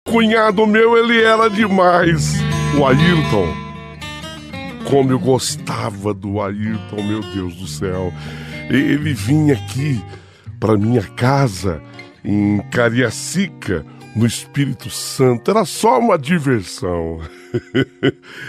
cunhado meu, ele era demais. O Ayrton. Como eu gostava do Ayrton, meu Deus do céu. Ele vinha aqui para minha casa em Cariacica, no Espírito Santo. Era só uma diversão.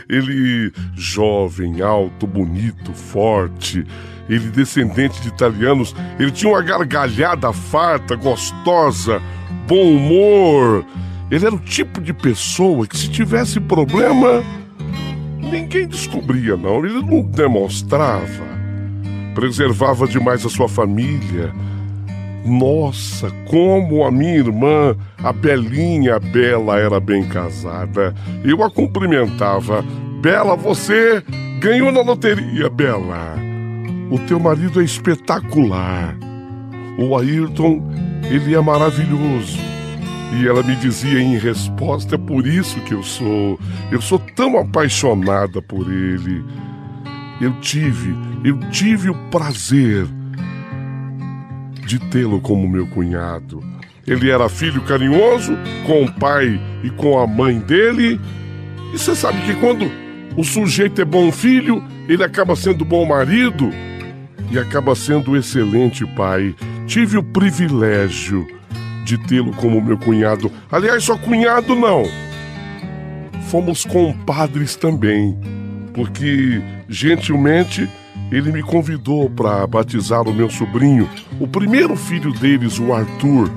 Ele jovem, alto, bonito, forte. Ele descendente de italianos. Ele tinha uma gargalhada farta, gostosa, bom humor. Ele era o tipo de pessoa que, se tivesse problema, ninguém descobria, não. Ele não demonstrava. Preservava demais a sua família. Nossa, como a minha irmã, a Belinha, a Bela, era bem casada. Eu a cumprimentava. Bela, você ganhou na loteria, Bela. O teu marido é espetacular. O Ayrton, ele é maravilhoso. E ela me dizia em resposta: é por isso que eu sou tão apaixonada por ele. Eu tive o prazer de tê-lo como meu cunhado. Ele era filho carinhoso com o pai e com a mãe dele. E você sabe que quando o sujeito é bom filho, ele acaba sendo bom marido e acaba sendo excelente pai. Tive o privilégio de tê-lo como meu cunhado. Aliás, só cunhado não. Fomos compadres também, porque gentilmente ele me convidou para batizar o meu sobrinho, o primeiro filho deles, o Arthur,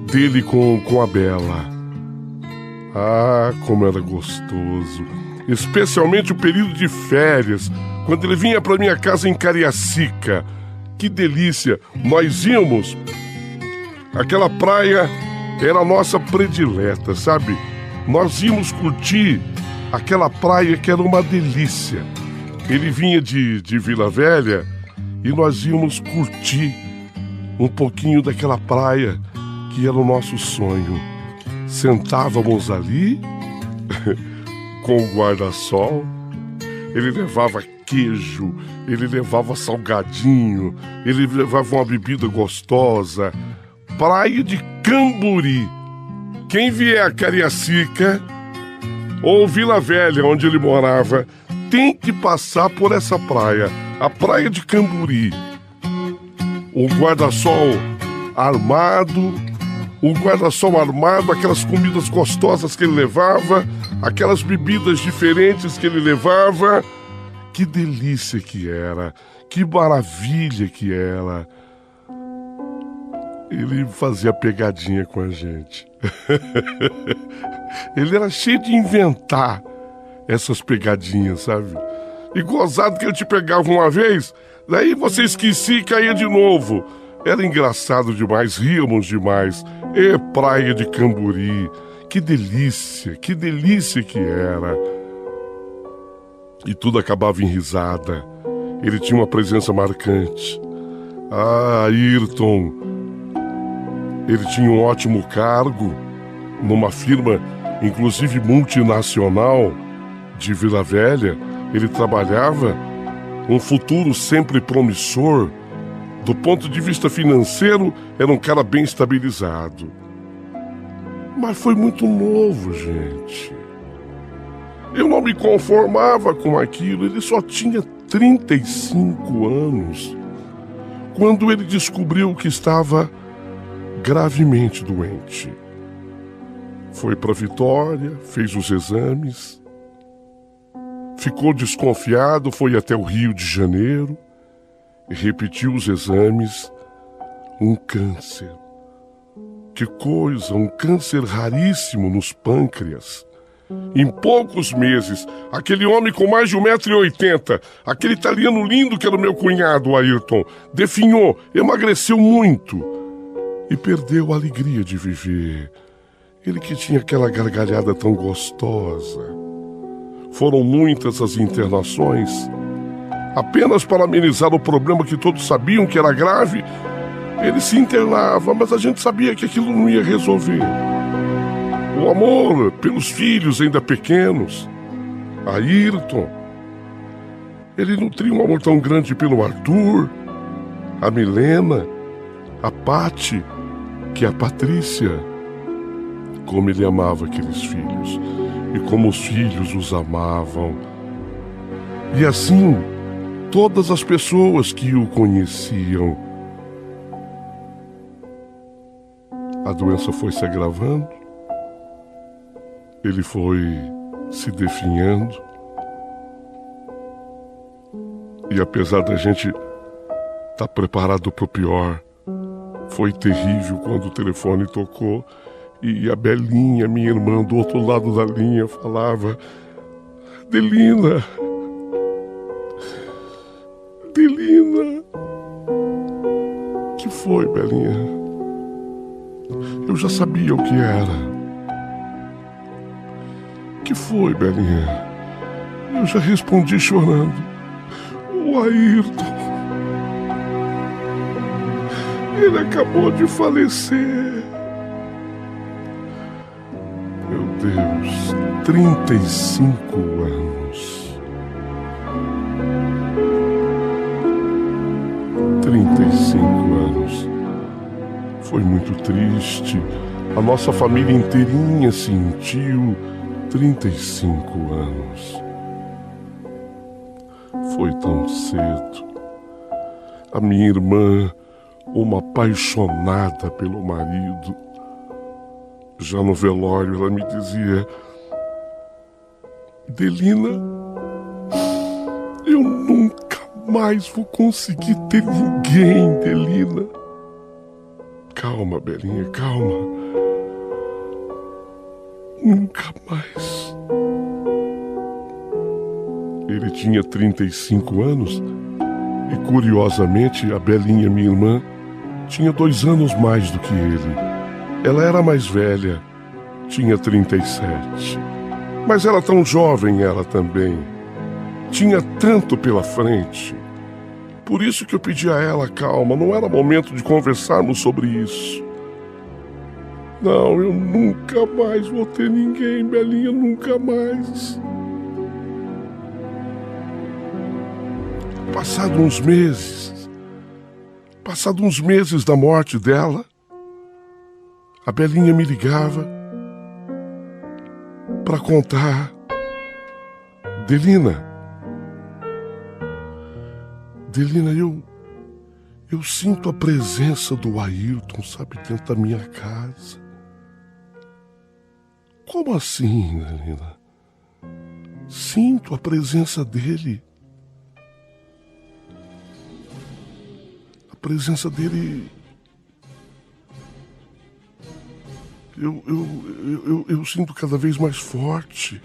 dele com a Bela. Ah, como era gostoso. Especialmente o período de férias, quando ele vinha para minha casa em Cariacica. Que delícia! Nós íamos. Aquela praia era a nossa predileta, sabe? Nós íamos curtir aquela praia que era uma delícia. Ele vinha de Vila Velha e nós íamos curtir um pouquinho daquela praia que era o nosso sonho. Sentávamos ali com o guarda-sol. Ele levava queijo, ele levava salgadinho, ele levava uma bebida gostosa. Praia de Camburi. Quem vier a Cariacica ou Vila Velha, onde ele morava, tem que passar por essa praia, a Praia de Camburi. O guarda-sol armado, aquelas comidas gostosas que ele levava, aquelas bebidas diferentes que ele levava. Que delícia que era, que maravilha que era. Ele fazia pegadinha com a gente. Ele era cheio de inventar essas pegadinhas, sabe? E gozado que eu te pegava uma vez, daí você esquecia e caía de novo. Era engraçado demais, ríamos demais. E Praia de Camburi, que delícia que era. E tudo acabava em risada. Ele tinha uma presença marcante. Ah, Ayrton, ele tinha um ótimo cargo numa firma, inclusive multinacional, de Vila Velha. Ele trabalhava, um futuro sempre promissor. Do ponto de vista financeiro, era um cara bem estabilizado. Mas foi muito novo, gente. Eu não me conformava com aquilo. Ele só tinha 35 anos quando ele descobriu que estava gravemente doente. Foi para Vitória, fez os exames, ficou desconfiado, foi até o Rio de Janeiro e repetiu os exames. Um câncer. Que coisa, um câncer raríssimo nos pâncreas. Em poucos meses, aquele homem com mais de 1,80 m, aquele italiano lindo que era o meu cunhado, Ayrton, definhou, emagreceu muito e perdeu a alegria de viver. Ele que tinha aquela gargalhada tão gostosa. Foram muitas as internações. Apenas para amenizar o problema que todos sabiam que era grave, ele se internava, mas a gente sabia que aquilo não ia resolver. O amor pelos filhos ainda pequenos. Ayrton, ele nutria um amor tão grande pelo Arthur, a Milena, a Pati, que é a Patrícia. como ele amava aqueles filhos e como os filhos os amavam. E assim, todas as pessoas que o conheciam. A doença foi se agravando, ele foi se definhando. E apesar da gente estar preparado para o pior, foi terrível quando o telefone tocou e a Belinha, minha irmã, do outro lado da linha, falava: Delina, Delina. Que foi, Belinha? Eu já sabia o que era. Que foi, Belinha? Eu já respondi chorando. O Ayrton. Ele acabou de falecer. Meu Deus, 35 anos. 35 anos. Foi muito triste. A nossa família inteirinha sentiu 35 anos. Foi tão cedo. A minha irmã, uma apaixonada pelo marido, já no velório ela me dizia: Delina, eu nunca mais vou conseguir ter ninguém, Delina. Calma, Belinha, calma. Nunca mais. Ele tinha 35 anos e, curiosamente, a Belinha, minha irmã, tinha 2 anos mais do que ele. Ela era mais velha, tinha 37. Mas era tão jovem ela também. Tinha tanto pela frente. Por isso que eu pedi a ela calma, não era momento de conversarmos sobre isso. Não, eu nunca mais vou ter ninguém, Belinha, nunca mais. Passado uns meses da morte dela, a Belinha me ligava para contar: Delina, eu sinto a presença do Ayrton, sabe, dentro da minha casa. Como assim, Delina? Sinto a presença dele. A presença dele. Eu sinto cada vez mais forte.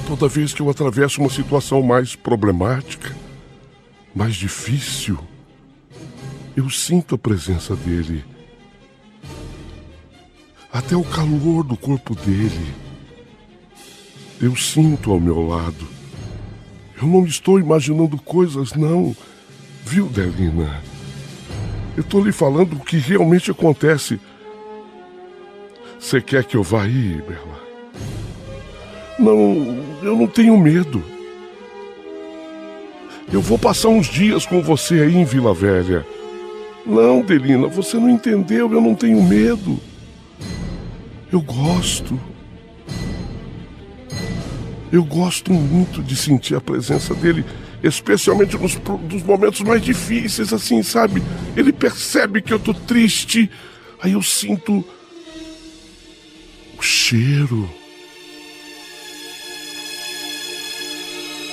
Toda vez que eu atravesso uma situação mais problemática, mais difícil, eu sinto a presença dele. Até o calor do corpo dele eu sinto ao meu lado. Eu não estou imaginando coisas, não. Viu, Delina? Eu estou lhe falando o que realmente acontece. Você quer que eu vá aí, Bela? Não, eu não tenho medo. Eu vou passar uns dias com você aí em Vila Velha. Não, Delina, você não entendeu, eu não tenho medo. Eu gosto. Eu gosto muito de sentir a presença dele, especialmente nos momentos mais difíceis, assim, sabe? Ele percebe que eu tô triste, aí eu sinto o cheiro,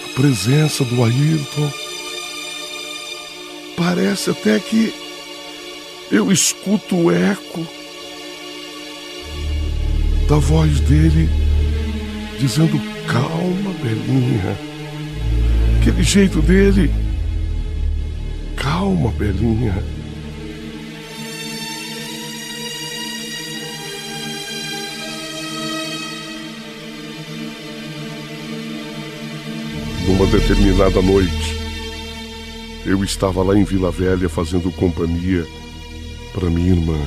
a presença do Ayrton. Parece até que eu escuto o eco da voz dele dizendo: calma, Belinha. Aquele jeito dele. Calma, Belinha. Numa determinada noite, eu estava lá em Vila Velha fazendo companhia para minha irmã.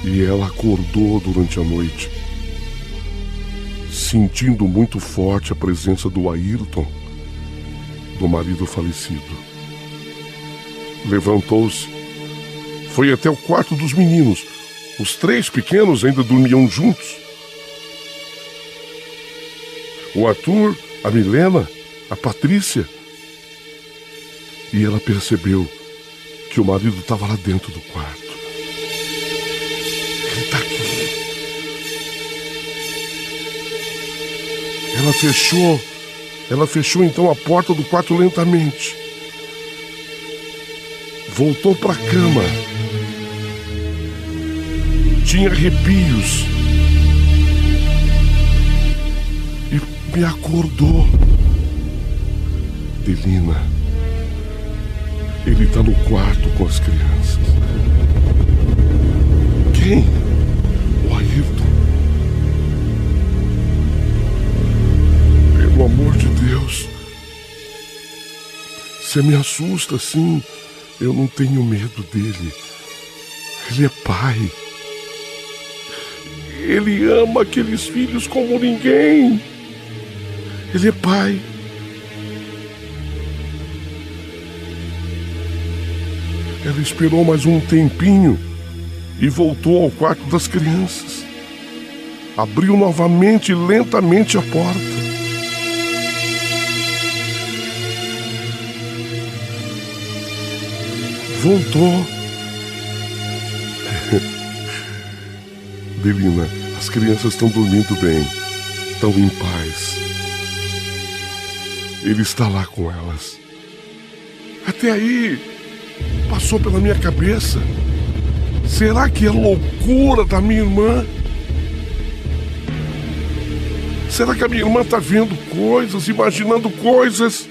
E ela acordou durante a noite, sentindo muito forte a presença do Ayrton, do marido falecido. Levantou-se, Foi até o quarto dos meninos. Os 3 pequenos ainda dormiam juntos. O Arthur, a Milena, a Patrícia. E ela percebeu que o marido estava lá dentro do quarto. Ele está aqui. Ela fechou então a porta do quarto lentamente. Voltou para a cama. Tinha arrepios. E me acordou. Delina, ele está no quarto com as crianças. Quem? O Ayrton. Pelo amor de Deus. Você me assusta assim. Eu não tenho medo dele. Ele é pai. Ele ama aqueles filhos como ninguém. Ele é pai. Ela esperou mais um tempinho e voltou ao quarto das crianças. Abriu novamente, lentamente a porta. Voltou. Delina, as crianças estão dormindo bem. Estão em paz. Ele está lá com elas. Até aí, passou pela minha cabeça. Será que é loucura da minha irmã? Será que a minha irmã está vendo coisas, imaginando coisas?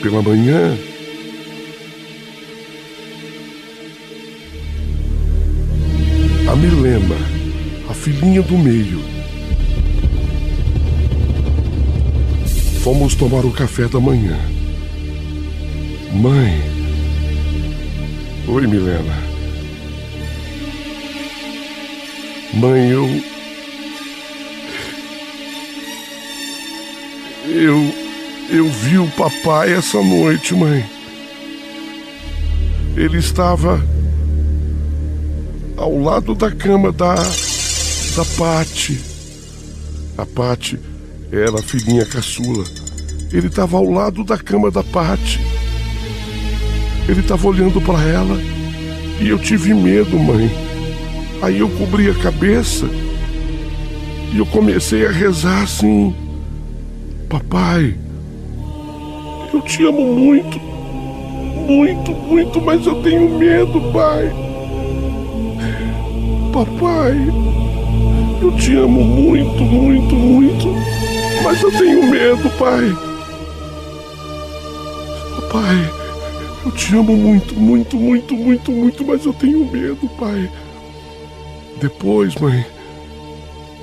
Pela manhã, a Milena, a filhinha do meio, fomos tomar o café da manhã. Mãe. Oi, Milena. Mãe, eu vi o papai essa noite, mãe. Ele estava ao lado da cama da Pati. A Pati era a filhinha caçula. Ele estava ao lado da cama da Pati. Ele estava olhando para ela e eu tive medo, mãe. Aí eu cobri a cabeça e eu comecei a rezar assim: papai, eu te amo muito, muito, muito, mas eu tenho medo, pai. Papai, eu te amo muito, muito, muito, mas eu tenho medo, pai. Papai, eu te amo muito, muito, muito, muito, muito, mas eu tenho medo, pai. Depois, mãe,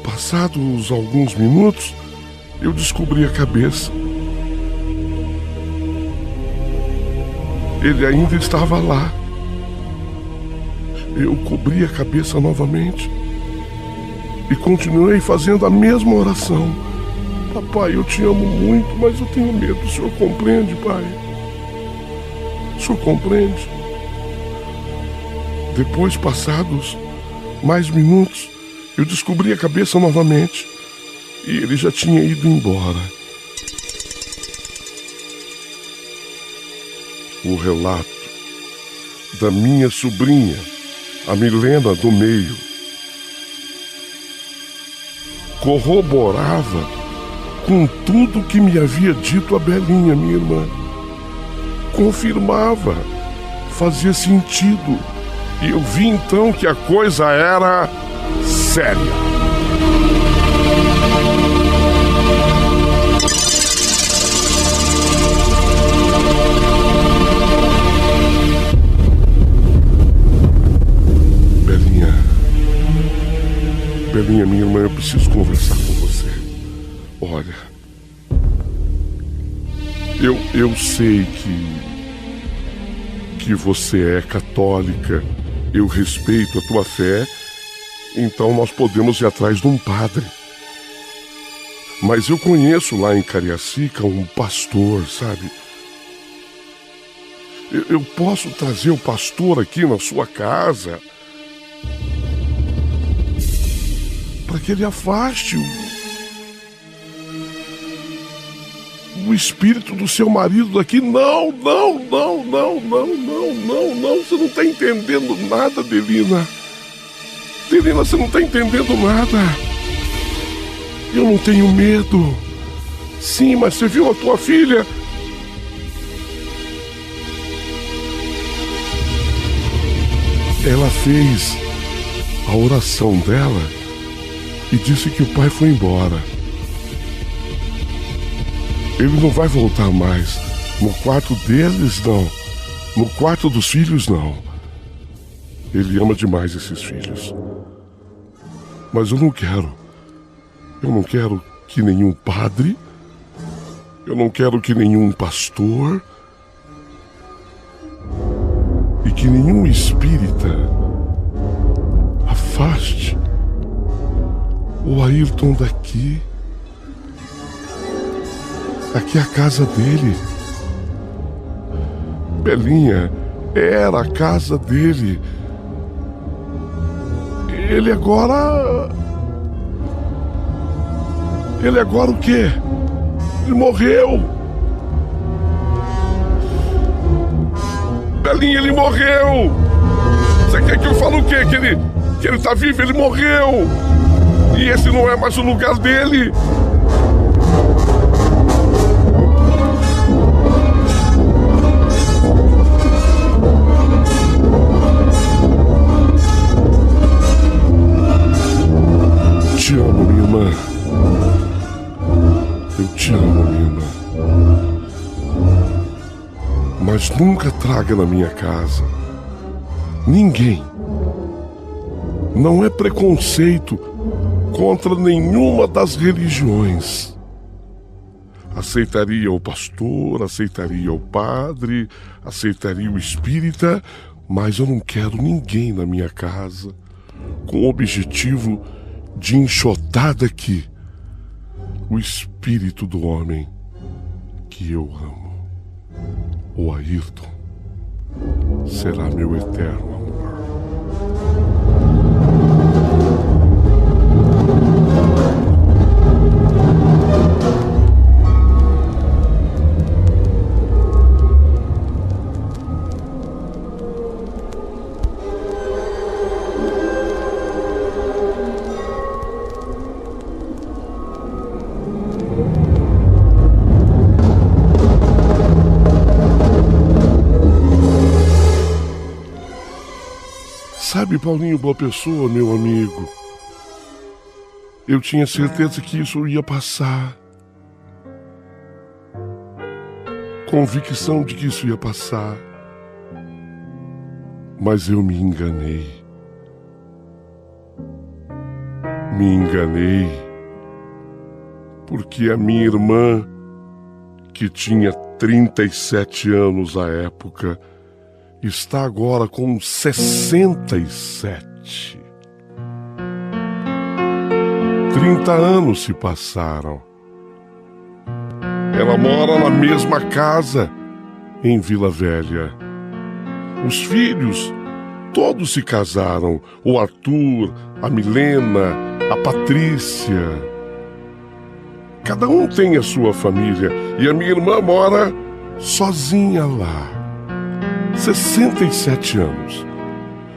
passados alguns minutos, eu descobri a cabeça. Ele ainda estava lá. Eu cobri a cabeça novamente e continuei fazendo a mesma oração. Papai, eu te amo muito, mas eu tenho medo. O senhor compreende, pai? O senhor compreende? Depois, passados mais minutos, eu descobri a cabeça novamente e ele já tinha ido embora. O relato da minha sobrinha, a Milena do meio, corroborava com tudo que me havia dito a Belinha, minha irmã. Confirmava, fazia sentido. E eu vi então que a coisa era séria. Belinha, minha irmã, eu preciso conversar com você. Olha, eu sei que você é católica. Eu respeito a tua fé, então nós podemos ir atrás de um padre. Mas eu conheço lá em Cariacica um pastor, sabe? Eu posso trazer o pastor aqui na sua casa para que ele afaste o espírito do seu marido daqui. Não, você não está entendendo nada, Delina. Delina, você não está entendendo nada. Eu não tenho medo. Sim, mas você viu a tua filha? Ela fez a oração dela e disse que o pai foi embora. Ele não vai voltar mais. No quarto deles, não. No quarto dos filhos, não. Ele ama demais esses filhos. Mas eu não quero. Eu não quero que nenhum padre, eu não quero que nenhum pastor e que nenhum espírita afaste o Ayrton daqui. Aqui é a casa dele. Belinha, era a casa dele. Ele agora o quê? Ele morreu. Belinha, ele morreu. Você quer que eu fale o quê? Que ele tá vivo? Ele morreu. E esse não é mais o lugar dele. Te amo, minha irmã. Eu te amo, minha irmã. Mas nunca traga na minha casa ninguém. Não é preconceito contra nenhuma das religiões. Aceitaria o pastor, aceitaria o padre, aceitaria o espírita, mas eu não quero ninguém na minha casa com o objetivo de enxotar daqui o espírito do homem que eu amo. O Ayrton será meu eterno amor. Sabe, Paulinho Boa Pessoa, meu amigo, eu tinha certeza que isso ia passar. Convicção de que isso ia passar. Mas eu me enganei. Me enganei porque a minha irmã, que tinha 37 anos à época, está agora com 67. 30 anos se passaram. Ela mora na mesma casa em Vila Velha. Os filhos todos se casaram. O Arthur, a Milena, a Patrícia. Cada um tem a sua família. E a minha irmã mora sozinha lá. 67 anos.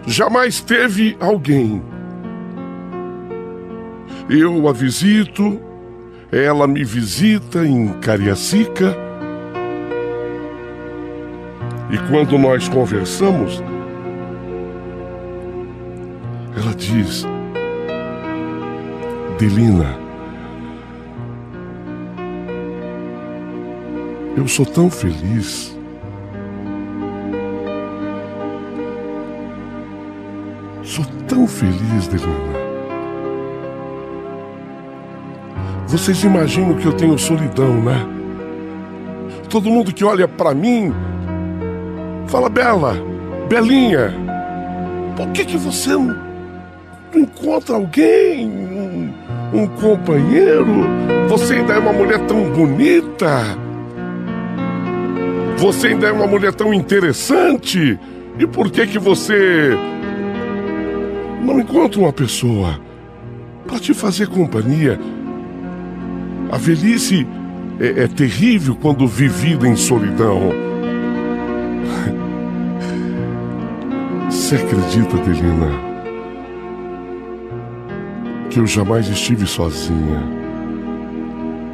Jamais teve alguém. Eu a visito, ela me visita em Cariacica. E quando nós conversamos, ela diz: Delina, eu sou tão feliz. Sou tão feliz, Delina. Vocês imaginam que eu tenho solidão, né? Todo mundo que olha pra mim fala: Bela, Belinha, por que você não encontra alguém, um companheiro? Você ainda é uma mulher tão bonita. Você ainda é uma mulher tão interessante. E por que você não encontra uma pessoa para te fazer companhia? A velhice é terrível quando vivida em solidão. Você acredita, Adelina, que eu jamais estive sozinha?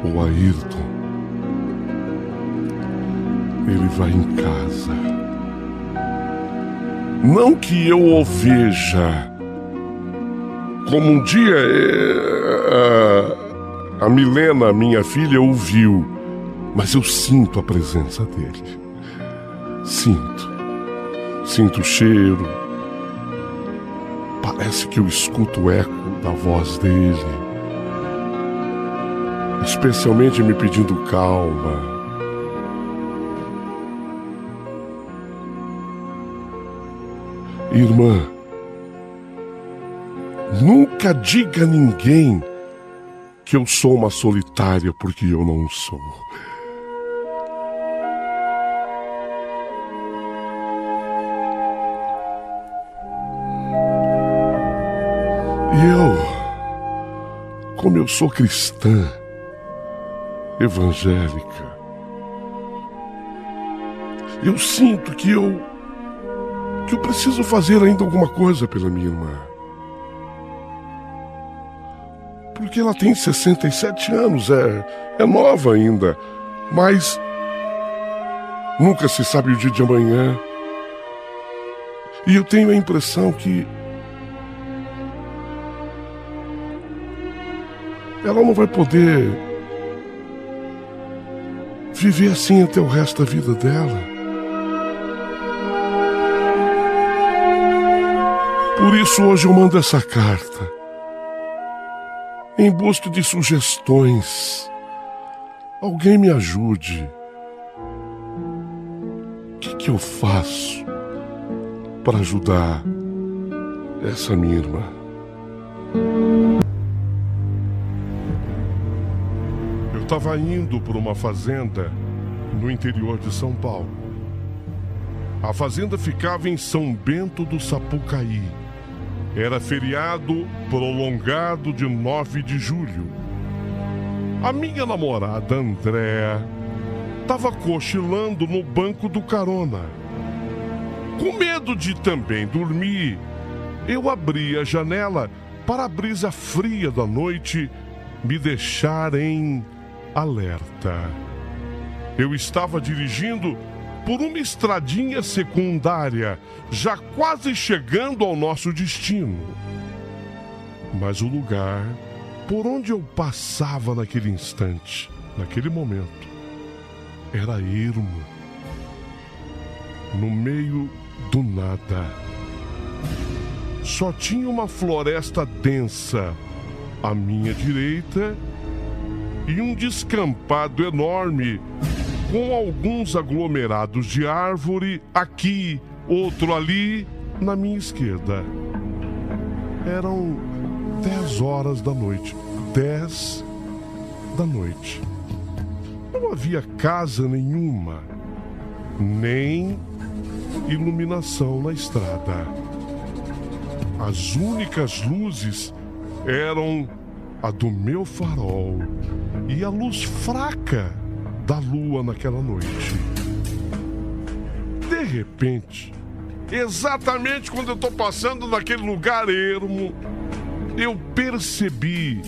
O Ayrton, ele vai em casa. Não que eu o veja, como um dia a Milena, minha filha, o viu, mas eu sinto a presença dele. Sinto o cheiro. Parece que eu escuto o eco da voz dele, especialmente me pedindo calma. Irmã, nunca diga a ninguém que eu sou uma solitária, porque eu não sou. E eu, como eu sou cristã, evangélica, eu sinto que eu preciso fazer ainda alguma coisa pela minha irmã. Porque ela tem 67 anos, é nova ainda, mas nunca se sabe o dia de amanhã. E eu tenho a impressão que ela não vai poder viver assim até o resto da vida dela. Por isso hoje eu mando essa carta, em busca de sugestões. Alguém me ajude. O que eu faço para ajudar essa minha irmã? Eu estava indo para uma fazenda no interior de São Paulo. A fazenda ficava em São Bento do Sapucaí. Era feriado prolongado de 9 de julho. A minha namorada, Andréa, estava cochilando no banco do carona. Com medo de também dormir, eu abri a janela para a brisa fria da noite me deixar em alerta. Eu estava dirigindo por uma estradinha secundária, já quase chegando ao nosso destino. Mas o lugar por onde eu passava naquele instante, naquele momento, era ermo, no meio do nada. Só tinha uma floresta densa à minha direita e um descampado enorme com alguns aglomerados de árvore aqui, outro ali, na minha esquerda. Eram 10 horas da noite. 10 da noite. Não havia casa nenhuma, nem iluminação na estrada. As únicas luzes eram a do meu farol e a luz fraca da lua naquela noite. De repente, exatamente quando eu estou passando naquele lugar ermo, eu percebi,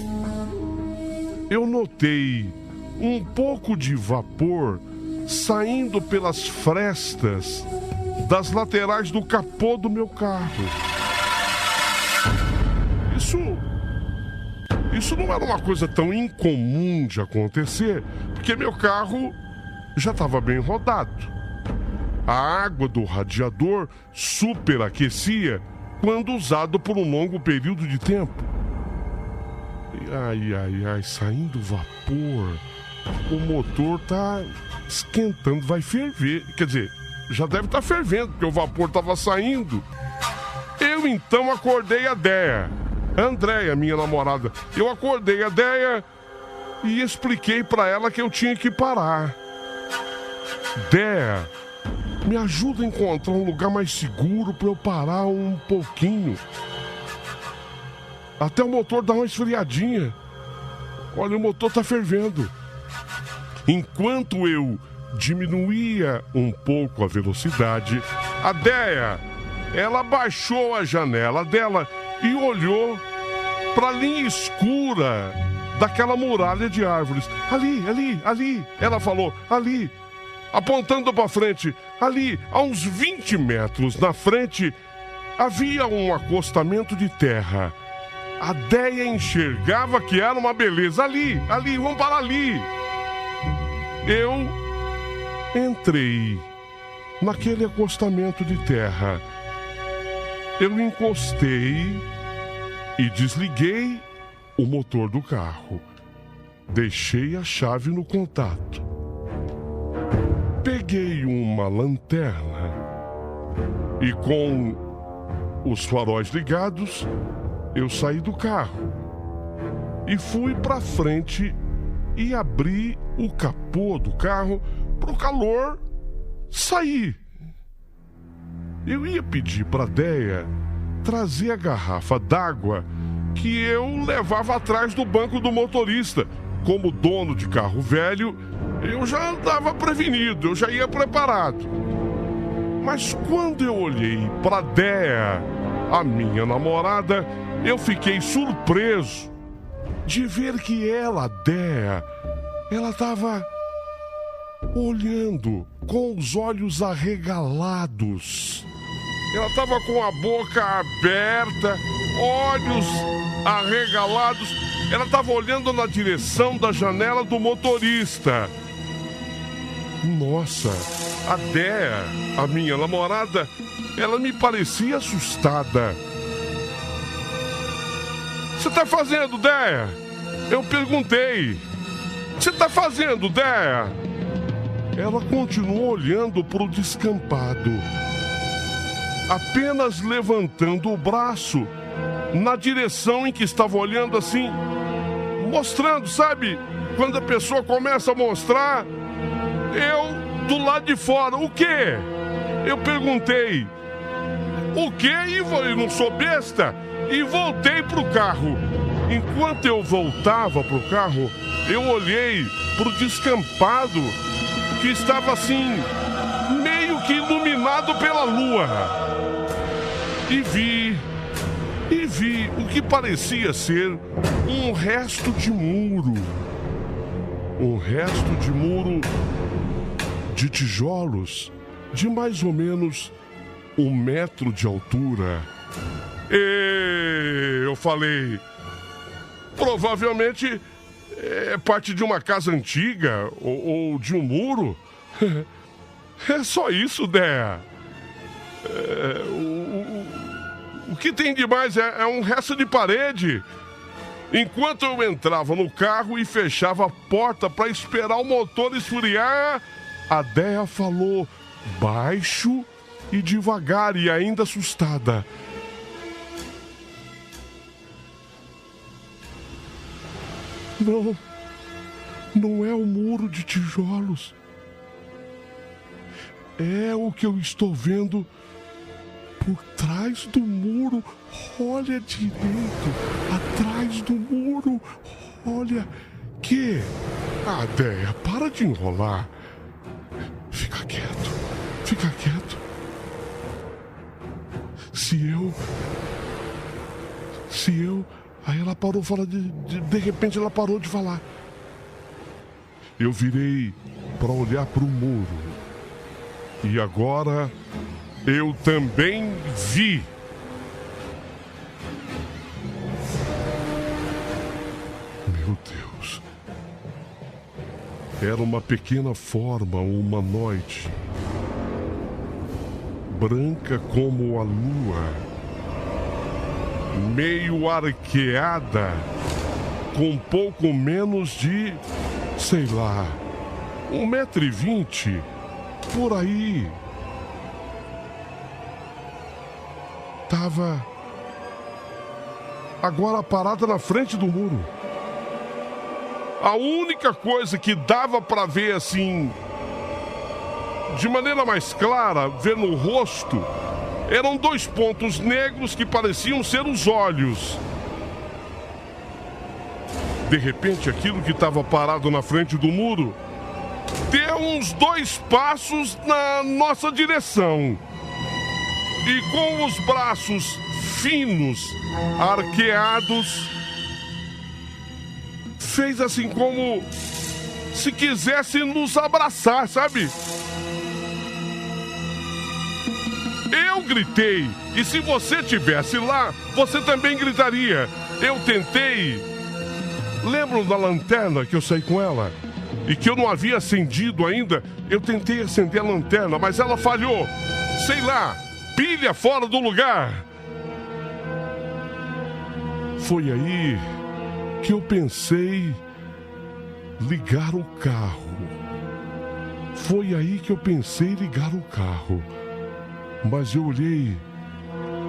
eu notei um pouco de vapor saindo pelas frestas das laterais do capô do meu carro. Isso não era uma coisa tão incomum de acontecer, porque meu carro já estava bem rodado. A água do radiador superaquecia quando usado por um longo período de tempo. Ai, saindo vapor. O motor tá esquentando, vai ferver. Quer dizer, já deve estar fervendo, porque o vapor estava saindo. Eu então acordei a Déia. Andréia, minha namorada. Eu acordei a Déia e expliquei para ela que eu tinha que parar. Déia, me ajuda a encontrar um lugar mais seguro para eu parar um pouquinho. Até o motor dá uma esfriadinha. Olha, o motor tá fervendo. Enquanto eu diminuía um pouco a velocidade, a Déia, ela baixou a janela dela e olhou para a linha escura daquela muralha de árvores. Ali, ela falou, ali, apontando para frente. Ali, a uns 20 metros na frente, havia um acostamento de terra. A Déia enxergava que era uma beleza. Ali, vamos para ali. Eu entrei naquele acostamento de terra. Eu encostei e desliguei o motor do carro. Deixei a chave no contato. Peguei uma lanterna e, com os faróis ligados, eu saí do carro e fui para frente e abri o capô do carro para o calor sair. Eu ia pedir para a Déia trazer a garrafa d'água que eu levava atrás do banco do motorista. Como dono de carro velho, eu já andava prevenido, eu já ia preparado. Mas quando eu olhei para a Déia, a minha namorada, eu fiquei surpreso de ver que ela, Déia, ela estava olhando com os olhos arregalados. Ela estava com a boca aberta, olhos arregalados. Ela estava olhando na direção da janela do motorista. Nossa, a Déia, a minha namorada, ela me parecia assustada. O que você está fazendo, Déia? Eu perguntei. O que você está fazendo, Déia? Ela continuou olhando para o descampado, apenas levantando o braço na direção em que estava olhando, assim, mostrando, sabe? Quando a pessoa começa a mostrar, eu do lado de fora, o quê? Eu perguntei, o quê? E não sou besta, e voltei pro carro. Enquanto eu voltava pro carro, eu olhei pro descampado, que estava assim, meio que iluminado pela lua. E vi o que parecia ser um resto de muro. Um resto de muro de tijolos de mais ou menos 1 metro de altura. E eu falei, provavelmente é parte de uma casa antiga ou de um muro. É só isso, Déia. O que tem de mais é um resto de parede. Enquanto eu entrava no carro e fechava a porta para esperar o motor esfriar, a Déia falou baixo e devagar e ainda assustada. Não é o muro de tijolos. É o que eu estou vendo por trás do muro. Olha direito, atrás do muro. Olha que... Ah, Déia, para de enrolar. Fica quieto. Se eu... Aí ela parou de falar, de repente ela parou de falar. Eu virei para olhar para o muro. E agora eu também vi. Meu Deus. Era uma pequena forma humanoide, branca como a lua, meio arqueada, com pouco menos de, sei lá, 1,20 m, por aí. Tava agora parada na frente do muro. A única coisa que dava para ver assim de maneira mais clara, ver no rosto, eram 2 pontos negros que pareciam ser os olhos. De repente, aquilo que estava parado na frente do muro deu uns 2 passos na nossa direção. E com os braços finos, arqueados, fez assim como se quisesse nos abraçar, sabe? Eu gritei, e se você estivesse lá, você também gritaria. Eu tentei. Lembram da lanterna que eu saí com ela? E que eu não havia acendido ainda? Eu tentei acender a lanterna, mas ela falhou. Sei lá, pilha fora do lugar. Foi aí que eu pensei ligar o carro. Foi aí que eu pensei ligar o carro. Mas eu olhei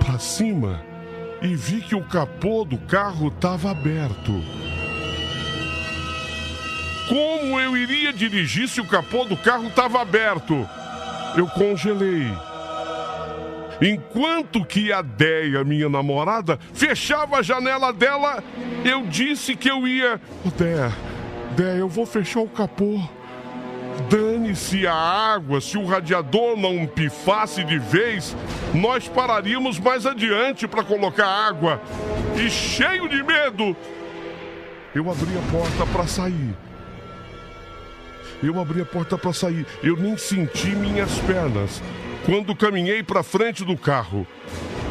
para cima e vi que o capô do carro estava aberto. Como eu iria dirigir se o capô do carro estava aberto? Eu congelei. Enquanto que a Déia, minha namorada, fechava a janela dela, eu disse que eu ia... Déia, eu vou fechar o capô. Dane-se a água, se o radiador não pifasse de vez, nós pararíamos mais adiante para colocar água. E cheio de medo, eu abri a porta para sair. Eu nem senti minhas pernas quando caminhei para frente do carro.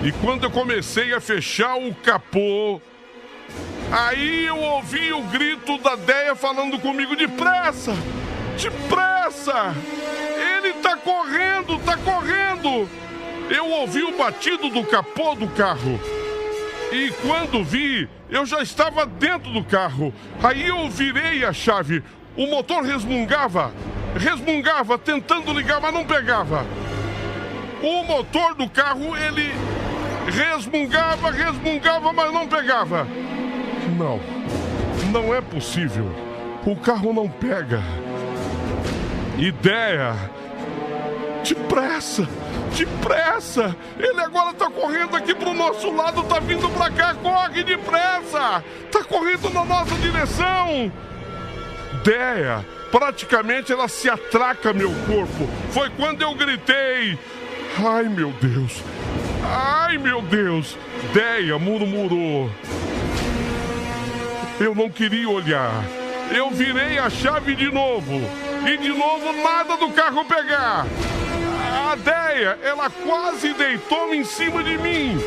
E quando eu comecei a fechar o capô, aí eu ouvi o grito da Déia falando comigo: depressa! Depressa! Ele tá correndo, tá correndo! Eu ouvi o batido do capô do carro. E quando vi, eu já estava dentro do carro. Aí eu virei a chave. O motor resmungava, tentando ligar, mas não pegava. O motor do carro, ele resmungava, mas não pegava. Não é possível. O carro não pega. Ideia! Depressa! Ele agora tá correndo aqui pro nosso lado, tá vindo pra cá, corre depressa! Tá correndo na nossa direção! Déia, praticamente ela se atraca meu corpo. Foi quando eu gritei: ai meu Deus! Déia murmurou. Eu não queria olhar. Eu virei a chave de novo. E de novo nada do carro pegar. A Déia, ela quase deitou em cima de mim,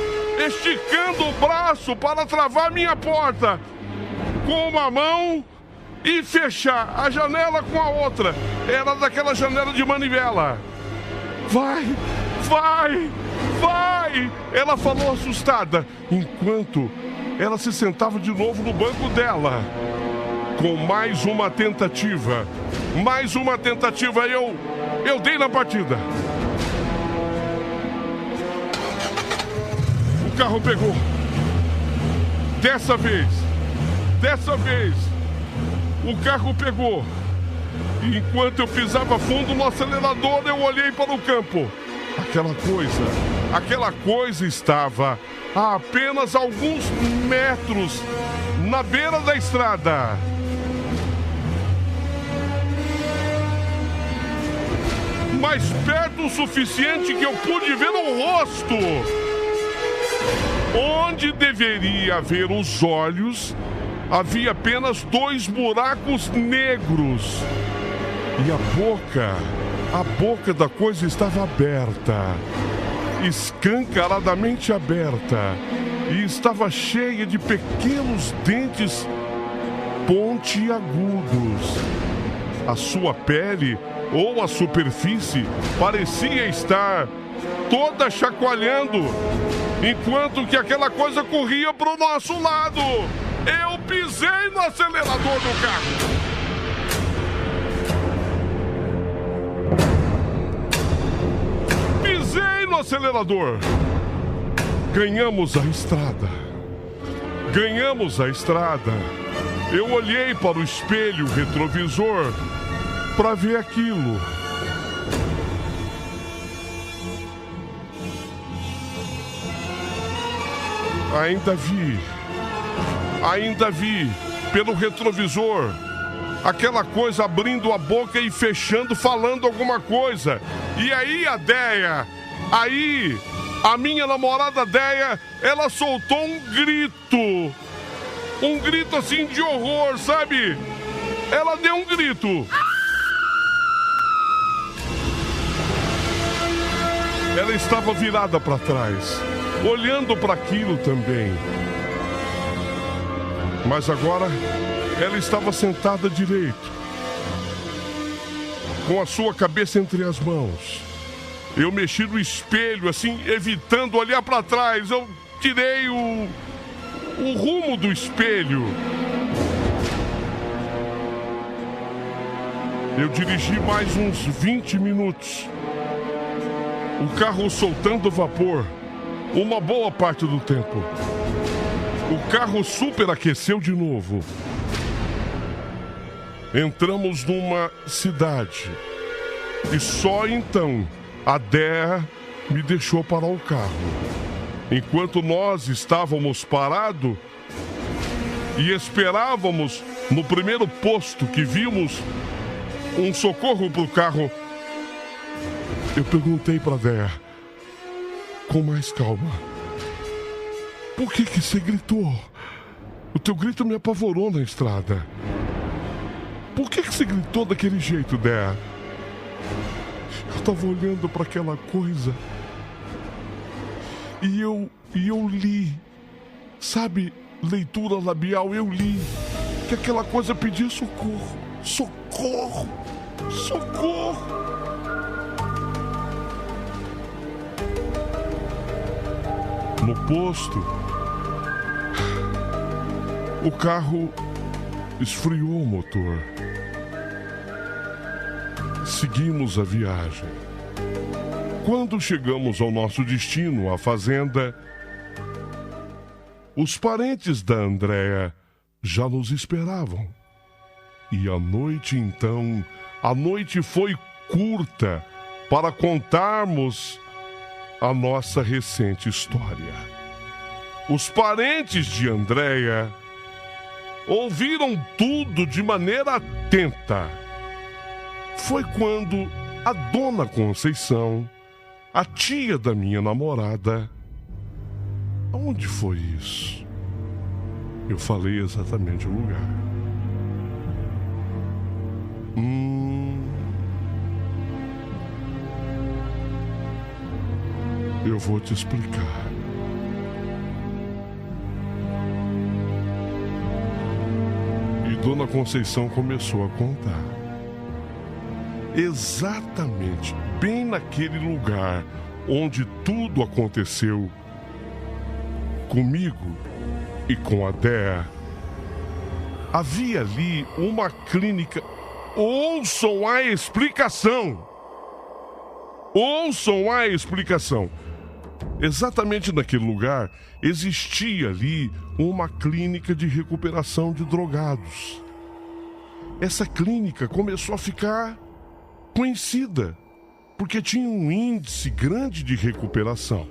esticando o braço para travar minha porta com uma mão e fechar a janela com a outra. Era daquela janela de manivela. Vai! Ela falou assustada, enquanto ela se sentava de novo no banco dela. Com mais uma tentativa, eu dei na partida. O carro pegou. Dessa vez, o carro pegou. E enquanto eu pisava fundo no acelerador, eu olhei para o campo. Aquela coisa estava a apenas alguns metros na beira da estrada. Mais perto o suficiente que eu pude ver o rosto. Onde deveria haver os olhos, havia apenas 2 buracos negros. E a boca da coisa estava aberta, escancaradamente aberta, e estava cheia de pequenos dentes pontiagudos. A sua pele, ou a superfície, parecia estar toda chacoalhando, enquanto que aquela coisa corria para o nosso lado. Eu pisei no acelerador do carro. Pisei no acelerador. Ganhamos a estrada. Eu olhei para o espelho retrovisor para ver aquilo. Ainda vi pelo retrovisor aquela coisa abrindo a boca e fechando, falando alguma coisa. E aí a Déia, a minha namorada Déia, ela soltou um grito assim de horror, sabe? Ela deu um grito. Ela estava virada para trás, olhando para aquilo também. Mas agora ela estava sentada direito, com a sua cabeça entre as mãos. Eu mexi no espelho, assim, evitando olhar para trás. Eu tirei o rumo do espelho. Eu dirigi mais uns 20 minutos. O carro soltando vapor, uma boa parte do tempo. O carro superaqueceu de novo. Entramos numa cidade. E só então a Déia me deixou parar o carro. Enquanto nós estávamos parados e esperávamos no primeiro posto que vimos um socorro para o carro, eu perguntei para a Déia, com mais calma: por que você gritou? O teu grito me apavorou na estrada. Por que você gritou daquele jeito, Déia? Eu tava olhando para aquela coisa e eu li, sabe, leitura labial, eu li que aquela coisa pedia socorro, socorro, socorro. No posto, o carro esfriou o motor. Seguimos a viagem. Quando chegamos ao nosso destino, a fazenda, os parentes da Andréia já nos esperavam. E a noite foi curta para contarmos a nossa recente história. Os parentes de Andréia ouviram tudo de maneira atenta. Foi quando a dona Conceição, a tia da minha namorada... Onde foi isso? Eu falei exatamente o lugar. Eu vou te explicar. E Dona Conceição começou a contar. Exatamente, bem naquele lugar onde tudo aconteceu comigo e com a Déia, havia ali uma clínica. Ouçam a explicação! Ouçam a explicação! Exatamente naquele lugar existia ali uma clínica de recuperação de drogados. Essa clínica começou a ficar conhecida porque tinha um índice grande de recuperação.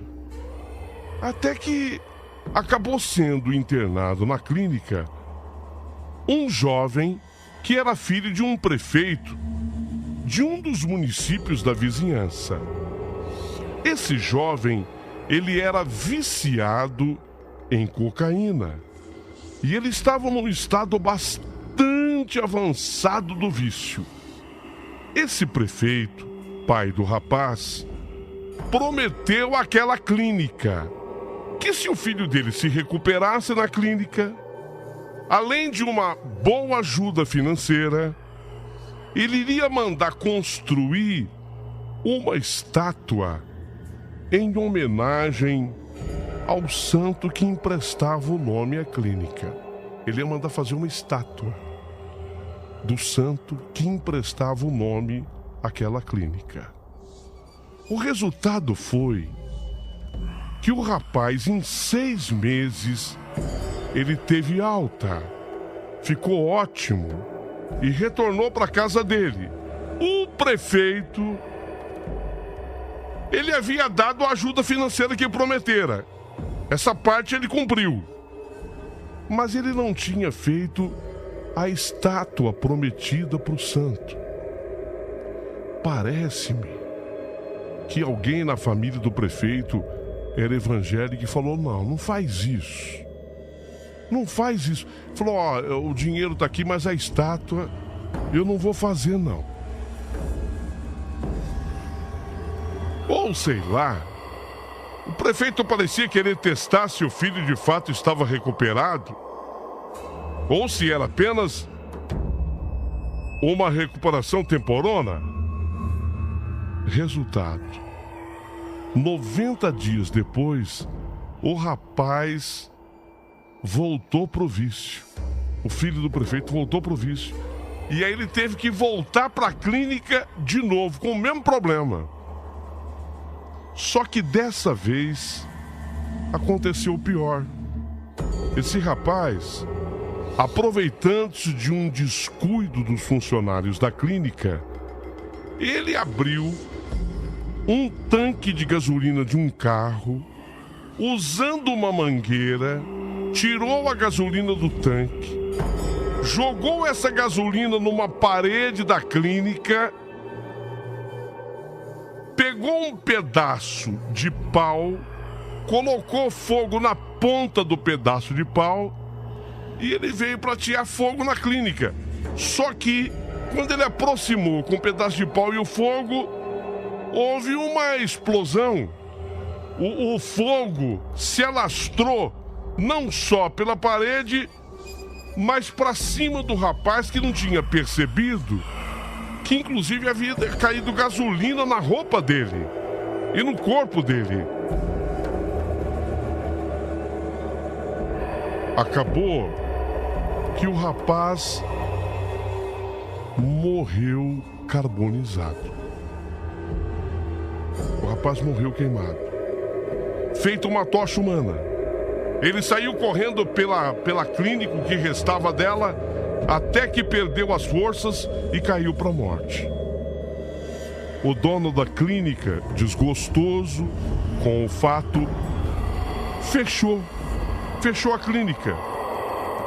Até que acabou sendo internado na clínica um jovem que era filho de um prefeito de um dos municípios da vizinhança. Esse jovem, ele era viciado em cocaína e ele estava num estado bastante avançado do vício. Esse prefeito, pai do rapaz, prometeu àquela clínica que se o filho dele se recuperasse na clínica, além de uma boa ajuda financeira, ele iria mandar construir uma estátua em homenagem ao santo que emprestava o nome à clínica. Ele ia mandar fazer uma estátua do santo que emprestava o nome àquela clínica. O resultado foi que o rapaz, em 6 meses, ele teve alta, ficou ótimo e retornou para casa dele. O prefeito, ele havia dado a ajuda financeira que prometera. Essa parte ele cumpriu. Mas ele não tinha feito a estátua prometida para o santo. Parece-me que alguém na família do prefeito era evangélico e falou: não faz isso. Não faz isso. Falou: o dinheiro tá aqui, mas a estátua eu não vou fazer, não. Ou sei lá, o prefeito parecia querer testar se o filho de fato estava recuperado ou se era apenas uma recuperação temporona. Resultado: 90 dias depois, o rapaz voltou pro vício. O filho do prefeito voltou pro vício. E aí ele teve que voltar para a clínica de novo, com o mesmo problema. Só que dessa vez aconteceu o pior. Esse rapaz, aproveitando-se de um descuido dos funcionários da clínica, ele abriu um tanque de gasolina de um carro, usando uma mangueira, tirou a gasolina do tanque, jogou essa gasolina numa parede da clínica, pegou um pedaço de pau, colocou fogo na ponta do pedaço de pau e ele veio para atear fogo na clínica. Só que, quando ele aproximou com o pedaço de pau e o fogo, houve uma explosão. O fogo se alastrou não só pela parede, mas para cima do rapaz, que não tinha percebido que inclusive havia caído gasolina na roupa dele e no corpo dele. Acabou que o rapaz morreu carbonizado. O rapaz morreu queimado, feito uma tocha humana. Ele saiu correndo pela clínica que restava dela, até que perdeu as forças e caiu para a morte. O dono da clínica, desgostoso com o fato, fechou a clínica.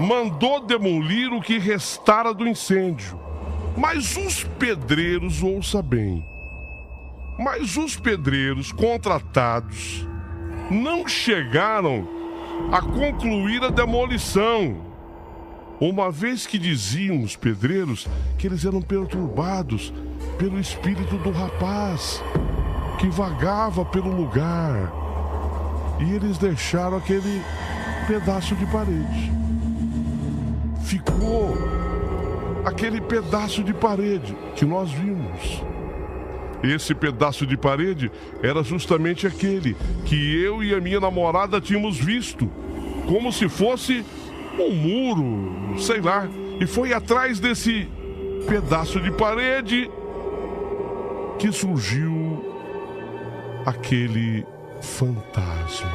Mandou demolir o que restara do incêndio. Mas os pedreiros, ouça bem, os pedreiros contratados não chegaram a concluir a demolição, uma vez que diziam os pedreiros que eles eram perturbados pelo espírito do rapaz que vagava pelo lugar. E eles deixaram aquele pedaço de parede. Ficou aquele pedaço de parede que nós vimos. Esse pedaço de parede era justamente aquele que eu e a minha namorada tínhamos visto, como se fosse um muro, sei lá. E foi atrás desse pedaço de parede que surgiu aquele fantasma.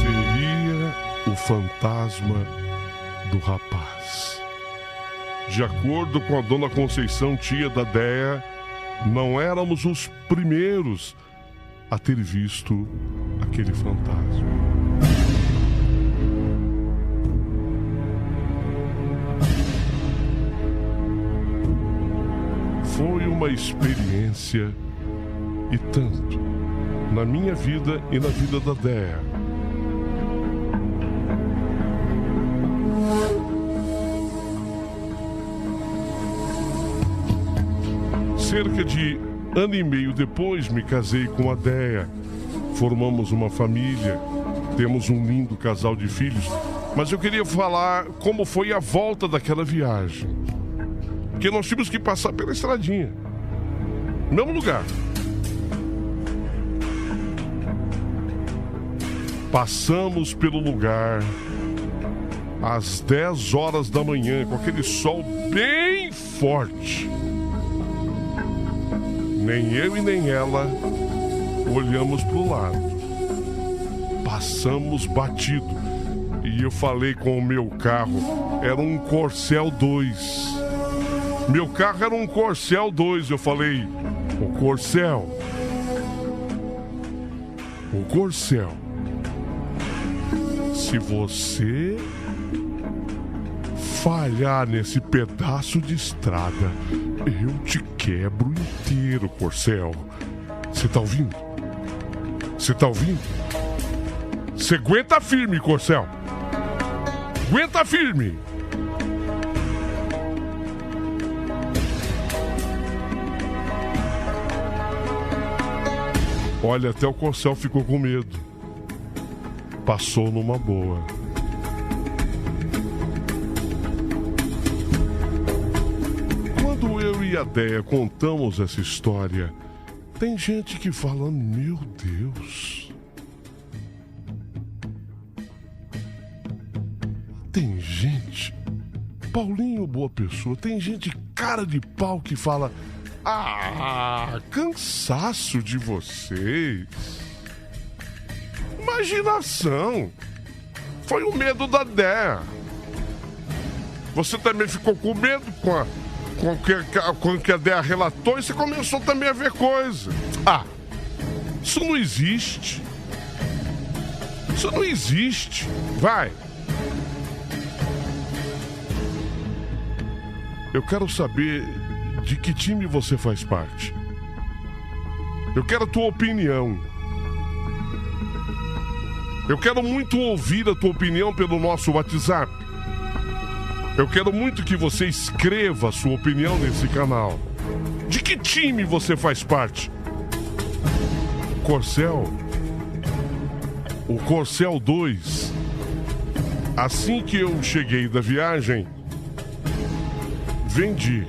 Seria o fantasma do rapaz. De acordo com a dona Conceição, tia da Déia, não éramos os primeiros a ter visto aquele fantasma. Foi uma experiência e tanto na minha vida e na vida da Déia. Cerca de ano e meio depois, me casei com a Déia. Formamos uma família, temos um lindo casal de filhos. Mas eu queria falar como foi a volta daquela viagem. Porque nós tínhamos que passar pela estradinha. Mesmo lugar. Passamos pelo lugar às 10 horas da manhã, com aquele sol bem forte. Nem eu e nem ela olhamos para o lado. Passamos batido. E eu falei com o meu carro. Era um Corcel 2. Meu carro era um Corcel 2. Eu falei, o Corcel. Se você falhar nesse pedaço de estrada, eu te quebro inteiro, Corcel. Você tá ouvindo? Você aguenta firme, Corcel. Aguenta firme. Olha, até o Corcel ficou com medo. Passou numa boa. Quando eu e a Déia contamos essa história, tem gente que fala, meu Deus. Tem gente, Paulinho boa pessoa, tem gente cara de pau que fala, cansaço de vocês. Imaginação. Foi o medo da Déia. Você também ficou com medo com o que a Déia relatou e você começou também a ver coisa. Isso não existe. Isso não existe. Vai. Eu quero saber de que time você faz parte. Eu quero a tua opinião. Eu quero muito ouvir a tua opinião pelo nosso WhatsApp. Eu quero muito que você escreva a sua opinião nesse canal. De que time você faz parte? Corcel? O Corcel 2. Assim que eu cheguei da viagem, vendi.